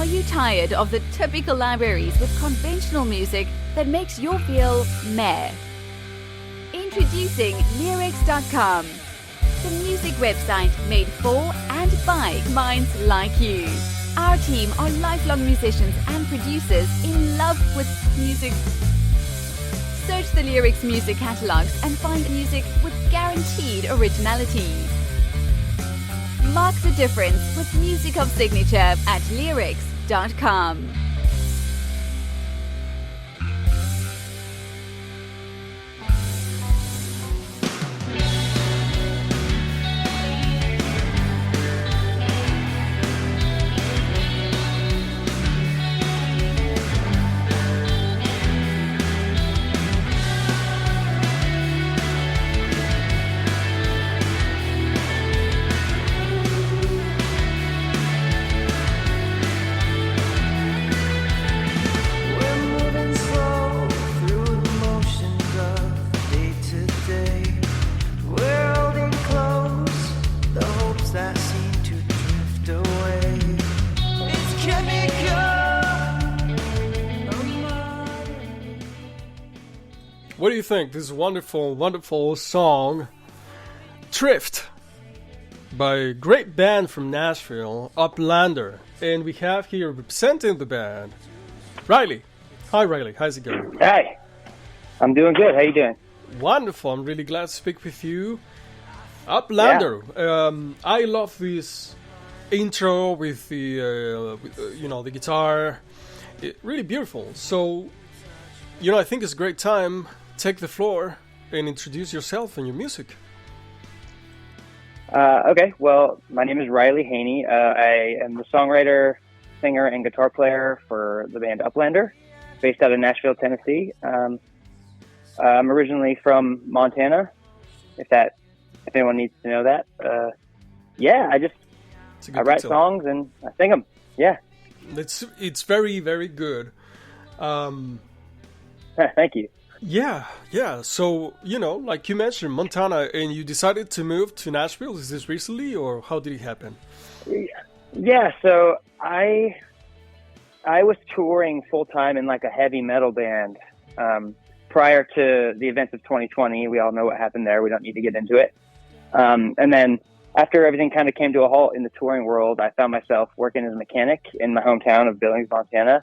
you tired of the typical libraries with conventional music that makes you feel meh? Introducing Leerecs.com, the music website made for and by minds like you. Our team are lifelong musicians and producers in love with music. Search the Leerecs music catalogs and find music with guaranteed originality. Mark the difference with music of signature at Leerecs.com. What do you think? This wonderful, wonderful song, Thrift, by a great band from Nashville, Uplander. And we have here representing the band, Riley. Hi, Riley. How's it going? Hi. I'm doing good. How you doing? Wonderful. I'm really glad to speak with you. Uplander. Yeah. I love this intro with the, the guitar. Really beautiful. So, I think it's a great time. Take the floor and introduce yourself and your music. Okay, well, my name is rlyhyne. I am the songwriter, singer, and guitar player for the band Uplander, based out of Nashville, Tennessee. I'm originally from Montana, if anyone needs to know that. I write songs and I sing them. Yeah. It's very, very good. Thank you. Yeah. So, like you mentioned, Montana, and you decided to move to Nashville. Is this recently, or how did it happen? Yeah, so I was touring full-time in like a heavy metal band prior to the events of 2020. We all know what happened there. We don't need to get into it. And then after everything kind of came to a halt in the touring world, I found myself working as a mechanic in my hometown of Billings, Montana,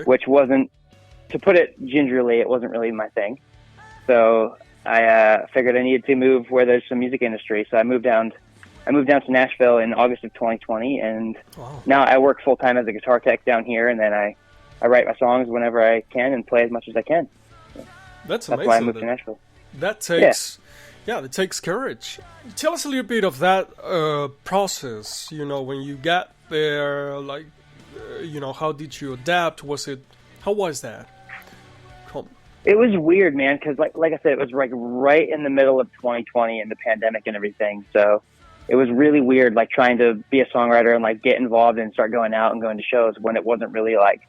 which wasn't, to put it gingerly, it wasn't really my thing. So I figured I needed to move where there's some music industry. So I moved down to Nashville in August of 2020, and now I work full time as a guitar tech down here, and then I write my songs whenever I can and play as much as I can. That's amazing. That's why I moved to Nashville. That takes it takes courage. Tell us a little bit of that process. When you got there, like, how did you adapt? How was that? It was weird, man, because like I said, it was like right in the middle of 2020 and the pandemic and everything. So it was really weird, like trying to be a songwriter and like get involved and start going out and going to shows when it wasn't really like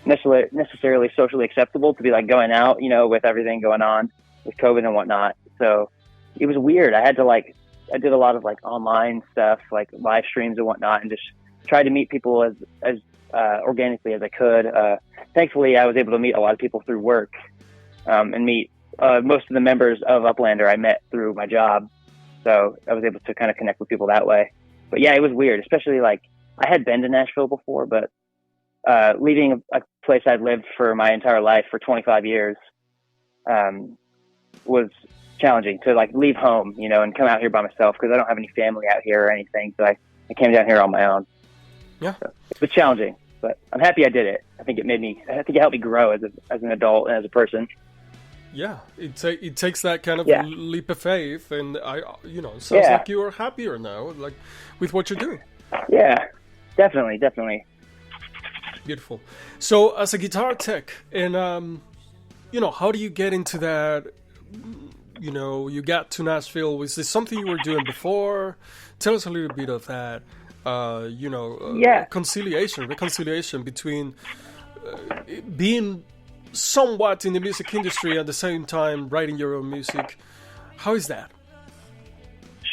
necessarily socially acceptable to be like going out, with everything going on with COVID and whatnot. So it was weird. I did a lot of like online stuff, like live streams and whatnot, and just tried to meet people as organically as I could. Thankfully, I was able to meet a lot of people through work, and meet most of the members of Uplander I met through my job. So I was able to kind of connect with people that way. But yeah, it was weird, especially like I had been to Nashville before, but leaving a place I'd lived for my entire life for 25 years was challenging to like leave home, and come out here by myself because I don't have any family out here or anything. So I came down here on my own. Yeah, so it was challenging, but I'm happy I did it. I think it helped me grow as an adult and as a person. Yeah, it takes that kind of leap of faith, and it sounds like you are happier now, like with what you're doing. Yeah, definitely. Beautiful. So, as a guitar tech, and how do you get into that? You got to Nashville. Was this something you were doing before? Tell us a little bit of that. Reconciliation between being somewhat in the music industry at the same time writing your own music. How is that?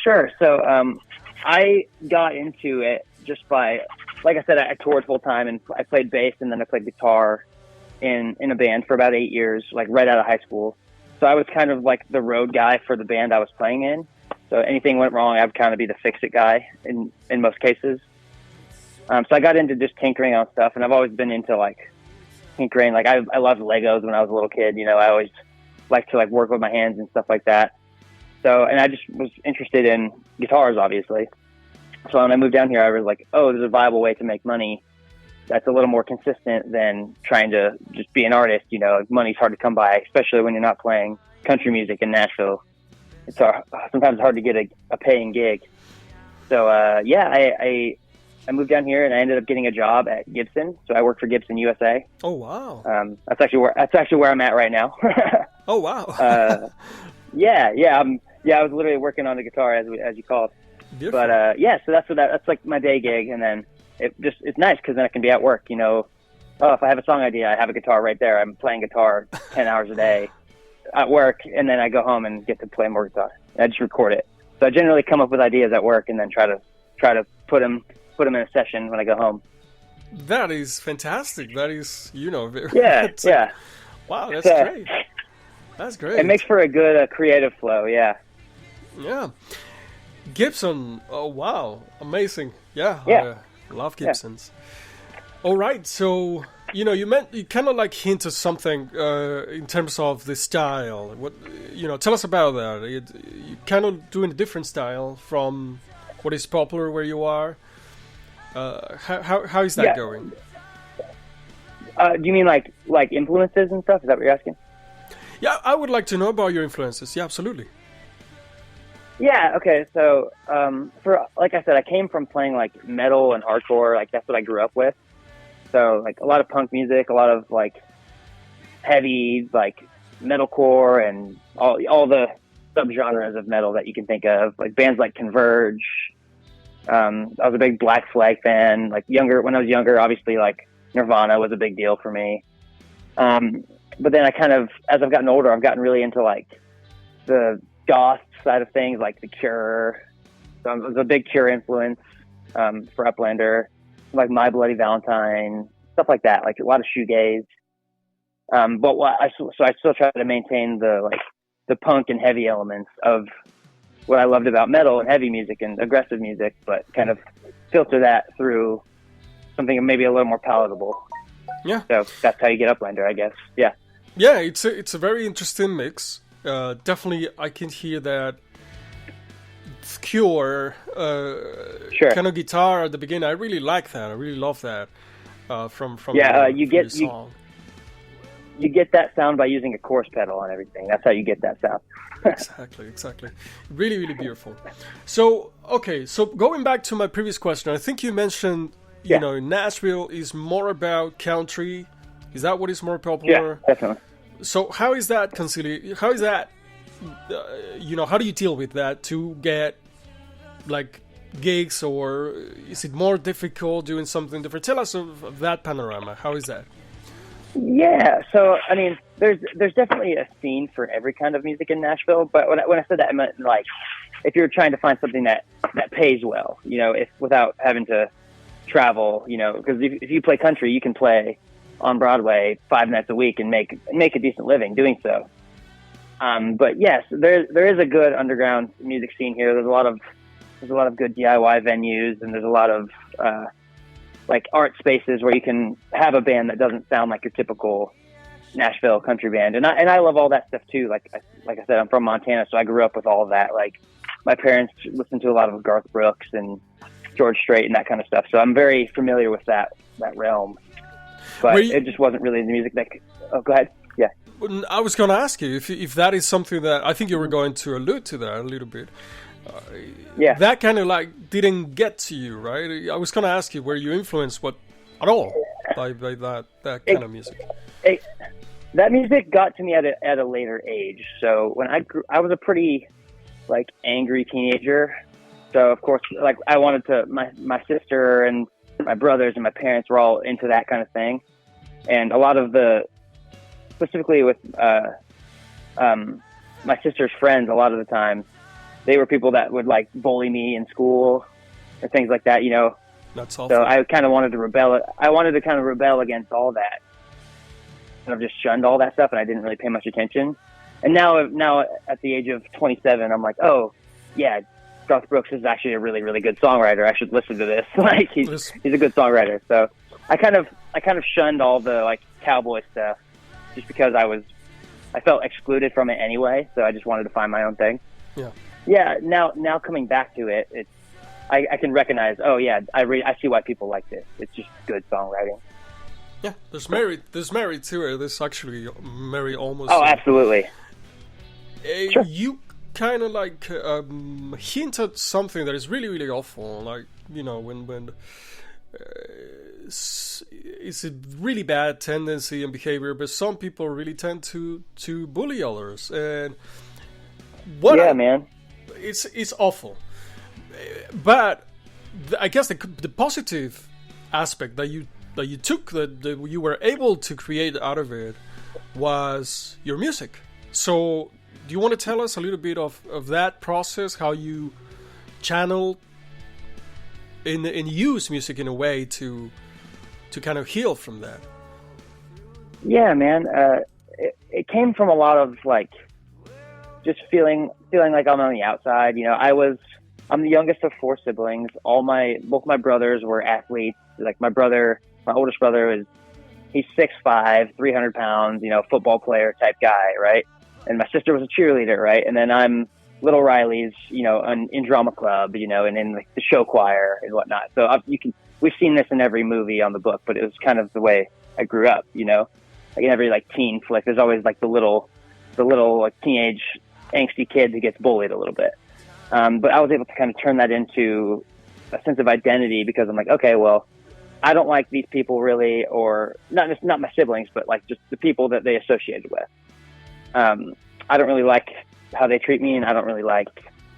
Sure. So I got into it just by like I said, I toured full time, and I played bass, and then I played guitar in a band for about 8 years, like right out of high school. So I was kind of like the road guy for the band I was playing in. So anything went wrong, I would kind of be the fix-it guy in most cases. So I got into just tinkering on stuff, and I've always been into like tinkering. Like I loved Legos when I was a little kid. You know, I always liked to like work with my hands and stuff like that. So, and I just was interested in guitars, obviously. So when I moved down here, I was like, oh, there's a viable way to make money that's a little more consistent than trying to just be an artist. You know, money's hard to come by, especially when you're not playing country music in Nashville. It's sometimes hard to get a paying gig. So, I moved down here, and I ended up getting a job at Gibson. So I worked for Gibson USA. Oh, wow. That's actually where I'm at right now. Oh, wow. Yeah. I was literally working on the guitar as you called. Beautiful. But so that's like my day gig, and then it's nice because then I can be at work. You know, if I have a song idea, I have a guitar right there. I'm playing guitar 10 hours a day at work, and then I go home and get to play more guitar. I just record it. So I generally come up with ideas at work, and then try to put them in a session when I go home. That is fantastic. That is, very, yeah. Wow, that's great. That's great. It makes for a good creative flow. Yeah. Yeah. Gibson. Oh, wow. Amazing. Yeah. I love Gibsons. Yeah. All right. So, you kind of like hinted something in terms of the style. What, tell us about that. You kind of doing a different style from what is popular where you are. How is that going? Do you mean like influences and stuff? Is that what you're asking? Yeah, I would like to know about your influences. Yeah, absolutely. Yeah. Okay. So, for like I said, I came from playing like metal and hardcore. Like that's what I grew up with. So like a lot of punk music, a lot of like heavy like metalcore, and all the subgenres of metal that you can think of. Like bands like Converge. I was a big Black Flag fan. Like when I was younger, obviously like Nirvana was a big deal for me. But then I kind of, as I've gotten older, I've gotten really into like the goth side of things, like The Cure. So I was a big Cure influence for Uplander, like My Bloody Valentine, stuff like that, like a lot of shoegaze. But I still try to maintain the punk and heavy elements of what I loved about metal and heavy music and aggressive music, but kind of filter that through something maybe a little more palatable. Yeah. So that's how you get Uplander, I guess. Yeah. Yeah, it's a very interesting mix. Definitely, I can hear that Cure kind of guitar at the beginning. I really like that. I really love that from the song. You get that sound by using a chorus pedal on everything. That's how you get that sound. Exactly. Really, really beautiful. So, okay, so going back to my previous question, I think you mentioned, Nashville is more about country. Is that what is more popular? Yeah, definitely. So how is that how is that, how do you deal with that to get, like, gigs, or is it more difficult doing something different? Tell us of that panorama. How is that? Yeah, so, I mean, there's definitely a scene for every kind of music in Nashville, but when I said that, I meant, like, if you're trying to find something that pays well, if without having to travel, because if you play country, you can play on Broadway 5 nights a week and make a decent living doing so. But yes, there is a good underground music scene here. There's a lot of good DIY venues, and there's a lot of like art spaces where you can have a band that doesn't sound like your typical Nashville country band. And I love all that stuff too. Like I said, I'm from Montana, so I grew up with all of that. Like my parents listened to a lot of Garth Brooks and George Strait and that kind of stuff. So I'm very familiar with that realm. But it just wasn't really the music that... Oh, go ahead. Yeah. I was going to ask you if that is something that... I think you were going to allude to that a little bit. Yeah. That kind of like didn't get to you, right? I was going to ask you, were you influenced at all by that kind of music? That music got to me at a later age. So when I was a pretty like angry teenager. So of course, like I wanted to... My sister and my brothers and my parents were all into that kind of thing, and a lot of specifically with my sister's friends, a lot of the time they were people that would like bully me in school or things like that, That's awful. So I kind of wanted to rebel. I wanted to kind of rebel against all that. And I've just shunned all that stuff, and I didn't really pay much attention. And now at the age of 27, I'm like, oh, yeah, Garth Brooks is actually a really, really good songwriter. I should listen to this. Like he's a good songwriter. So I kind of shunned all the like cowboy stuff just because I felt excluded from it anyway. So I just wanted to find my own thing. Yeah. Yeah. Now coming back to it, I can recognize. Oh yeah, I see why people like this. It's just good songwriting. Yeah. There's merit to it. There's actually merit almost. Oh, absolutely. Sure. You kind of like hinted something that is really, really awful. Like, you know, when it's a really bad tendency and behavior, but some people really tend to bully others. And man, it's awful. But I guess the positive aspect that you took, that you were able to create out of it, was your music. So do you want to tell us a little bit of that process, how you channel and use music in a way to kind of heal from that? Yeah, man. It came from a lot of like just feeling like I'm on the outside. You know, I'm the youngest of 4 siblings. Both my brothers were athletes. Like my oldest brother he's 6'5", 300 pounds, you know, football player type guy, right? And my sister was a cheerleader, right? And then I'm little Riley's, you know, in drama club, you know, and in like the show choir and whatnot. So we've seen this in every movie on the book, but it was kind of the way I grew up, you know, like in every like teen flick, there's always like the little like teenage angsty kid who gets bullied a little bit. But I was able to kind of turn that into a sense of identity because I'm like, okay, well, I don't like these people really, or not my siblings, but like just the people that they associated with. I don't really like how they treat me, and I don't really like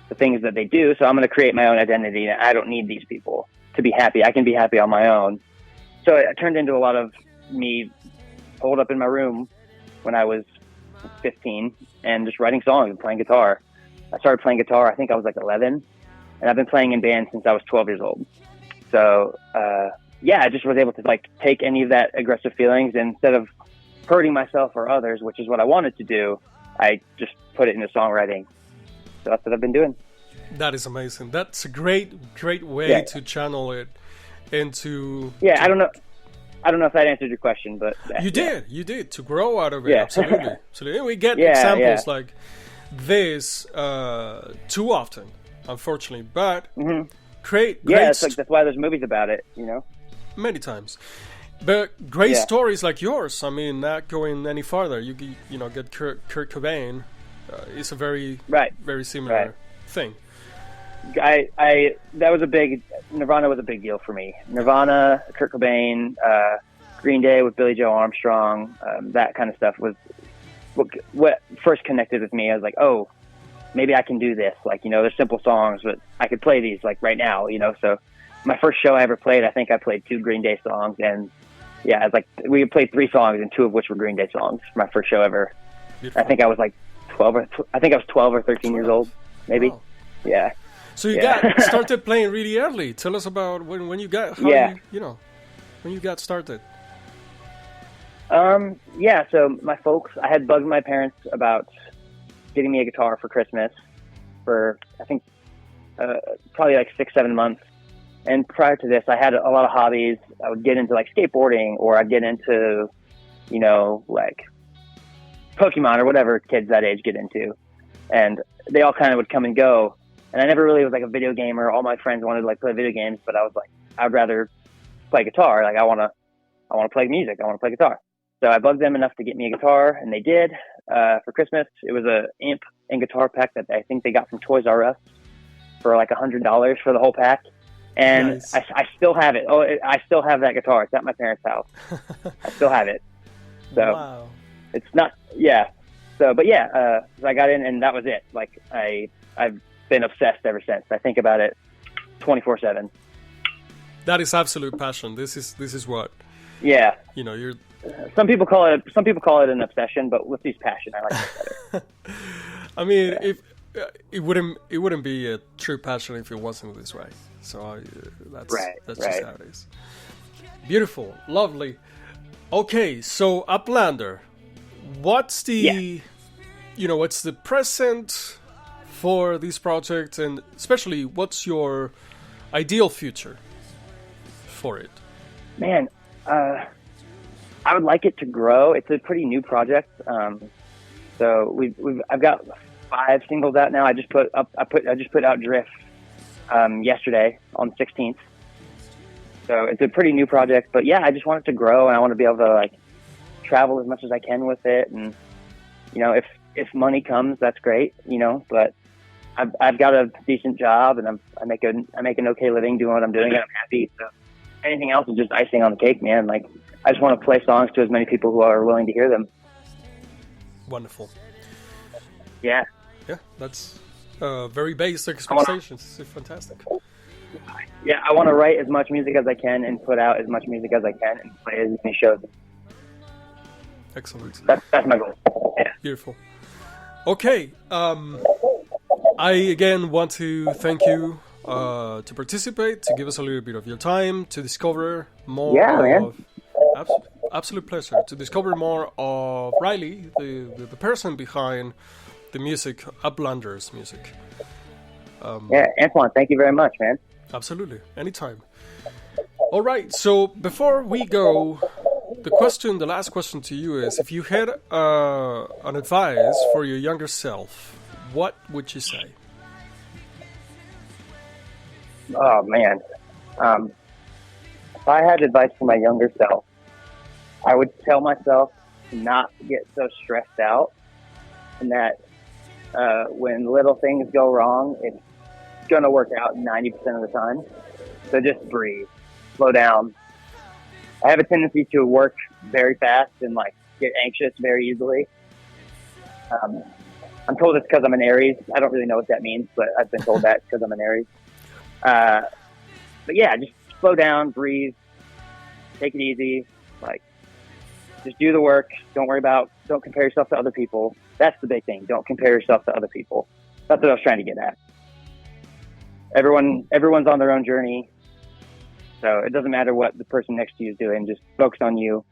the things that they do. So I'm going to create my own identity. I don't need these people to be happy. I can be happy on my own. So it turned into a lot of me holed up in my room when I was 15 and just writing songs and playing guitar. I started playing guitar, I think I was like 11, and I've been playing in bands since I was 12 years old. So, I just was able to like take any of that aggressive feelings, and instead of hurting myself or others, which is what I wanted to do, I just put it into songwriting. So that's what I've been doing. That is amazing. That's a great way to channel it into. Yeah, I don't know if that answered your question, but you did to grow out of it. Yeah. Absolutely. We get examples like this too often, unfortunately. But great. That's why there's movies about it. You know, many times. But great stories like yours. I mean, not going any farther. You get Kurt Cobain. It's a very similar thing. Nirvana was a big deal for me. Nirvana, Kurt Cobain, Green Day with Billie Joe Armstrong, that kind of stuff was what first connected with me. I was like, oh, maybe I can do this. Like, you know, they're simple songs, but I could play these like right now, you know. So my first show I ever played, I think I played 2 Green Day songs, and it's like we played 3 songs, and 2 of which were Green Day songs. My first show ever. Beautiful. I think I was like 12 or 13 years old, maybe. Wow. Yeah. So you got started playing really early. Tell us about when you got when you got started. So I had bugged my parents about getting me a guitar for Christmas for, I think, probably like 6-7 months. And prior to this, I had a lot of hobbies. I would get into like skateboarding, or I'd get into, you know, like Pokemon or whatever kids that age get into. And they all kind of would come and go. And I never really was like a video gamer. All my friends wanted to like play video games, but I was like, I'd rather play guitar. Like I want to play music. I want to play guitar. So I bugged them enough to get me a guitar, and they did for Christmas. It was a amp and guitar pack that I think they got from Toys R Us for like $100 for the whole pack. And nice. I still have it. I still have that guitar. It's at my parents' house. I still have it. So wow. It's not, So, but so I got in, and that was it. Like I've been obsessed ever since. I think about it 24/7. That is absolute passion. This is what. Yeah. You know, you're. Some people call it an obsession, but let's use passion. I like it better. I mean, if it wouldn't be a true passion if it wasn't this way. So that's just right. how it is. Beautiful, lovely. Okay, so Uplander, what's the what's the present for this project, and especially what's your ideal future for it? Man, I would like it to grow. It's a pretty new project. So I've got 5 singles out now. I just put out Drift yesterday on the 16th. So it's a pretty new project, but yeah, I just want it to grow, and I want to be able to like travel as much as I can with it. And if money comes, that's great, but I've got a decent job, and I make an okay living doing what I'm doing, and I'm happy. So anything else is just icing on the cake, man. Like, I just want to play songs to as many people who are willing to hear them. Wonderful. Yeah. Yeah, that's very basic expectations. It's fantastic. Yeah, I want to write as much music as I can and put out as much music as I can and play as many shows. Excellent. That's my goal. Yeah. Beautiful. Okay. I again want to thank you to participate, to give us a little bit of your time, to discover more. Yeah, man. Absolute pleasure to discover more of Riley, the person behind the music, Uplander's music. Yeah, Antoine, thank you very much, man. Absolutely, anytime. All right, so before we go, the last question to you is: if you had an advice for your younger self, what would you say? Oh man, if I had advice for my younger self, I would tell myself to not get so stressed out, and that when little things go wrong, it's going to work out 90% of the time. So just breathe, slow down. I have a tendency to work very fast and like get anxious very easily. I'm told it's because I'm an Aries. I don't really know what that means, but I've been told that because I'm an Aries. But yeah, just slow down, breathe, take it easy. Like, just do the work. Don't compare yourself to other people. That's the big thing. Don't compare yourself to other people. That's what I was trying to get at. Everyone's on their own journey. So it doesn't matter what the person next to you is doing. Just focus on you,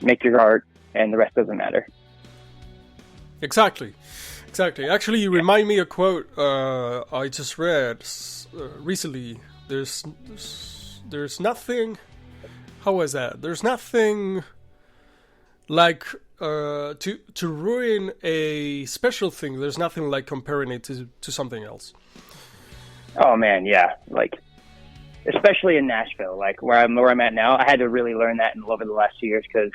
make your art, and the rest doesn't matter. Exactly. Actually, you remind me a quote I just read recently. There's nothing. How was that? There's nothing like to ruin a special thing. There's nothing like comparing it to something else. Oh man, yeah. Like, especially in Nashville, like where I'm at now, I had to really learn that over the last 2 years, because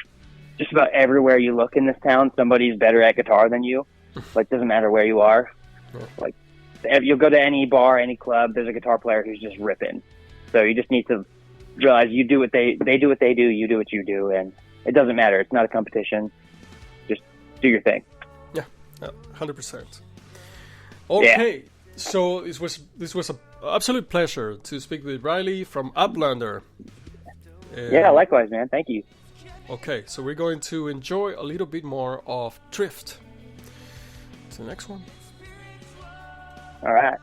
just about everywhere you look in this town, somebody's better at guitar than you. Like, doesn't matter where you are. Like, you'll go to any bar, any club, there's a guitar player who's just ripping. So you just need to realize you do what they do what they do, you do what you do, and it doesn't matter. It's not a competition. Just do your thing. Yeah, 100%. Okay. Yeah. So this was an absolute pleasure to speak with Riley from Uplander. Yeah, likewise, man. Thank you. Okay, so we're going to enjoy a little bit more of Drift. To the next one. All right.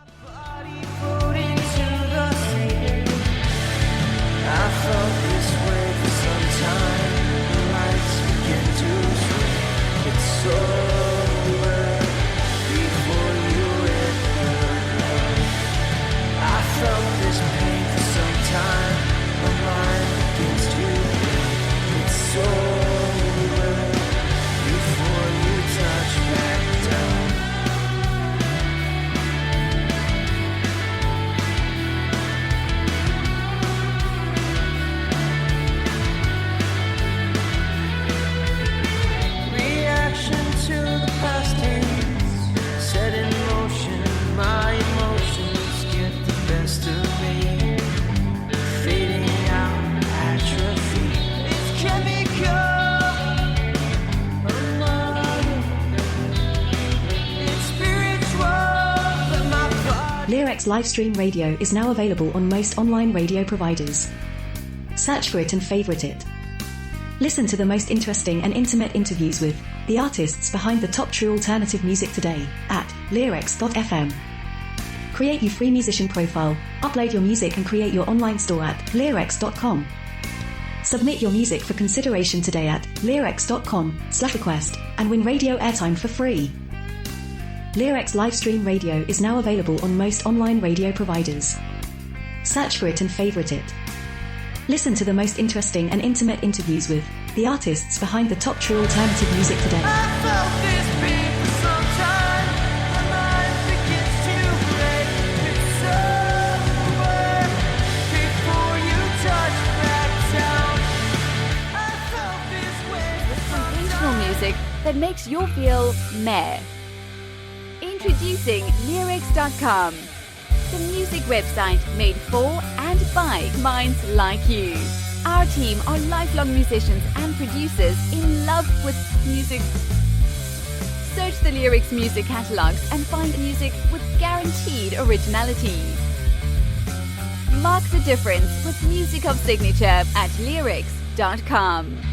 Leerecs live stream radio is now available on most online radio providers. Search for it and favorite it. Listen to the most interesting and intimate interviews with the artists behind the top true alternative music today at Leerecs.fm. create your free musician profile, upload your music and create your online store at Leerecs.com. Submit your music for consideration today at Leerecs.com/request and win radio airtime for free. Leerecs Livestream Radio is now available on most online radio providers. Search for it and favorite it. Listen to the most interesting and intimate interviews with the artists behind the top true alternative music today. Music that makes you feel meh. Introducing Leerecs.com, the music website made for and by minds like you. Our team are lifelong musicians and producers in love with music. Search the Leerecs music catalogs and find music with guaranteed originality. Mark the difference with music of signature at Leerecs.com.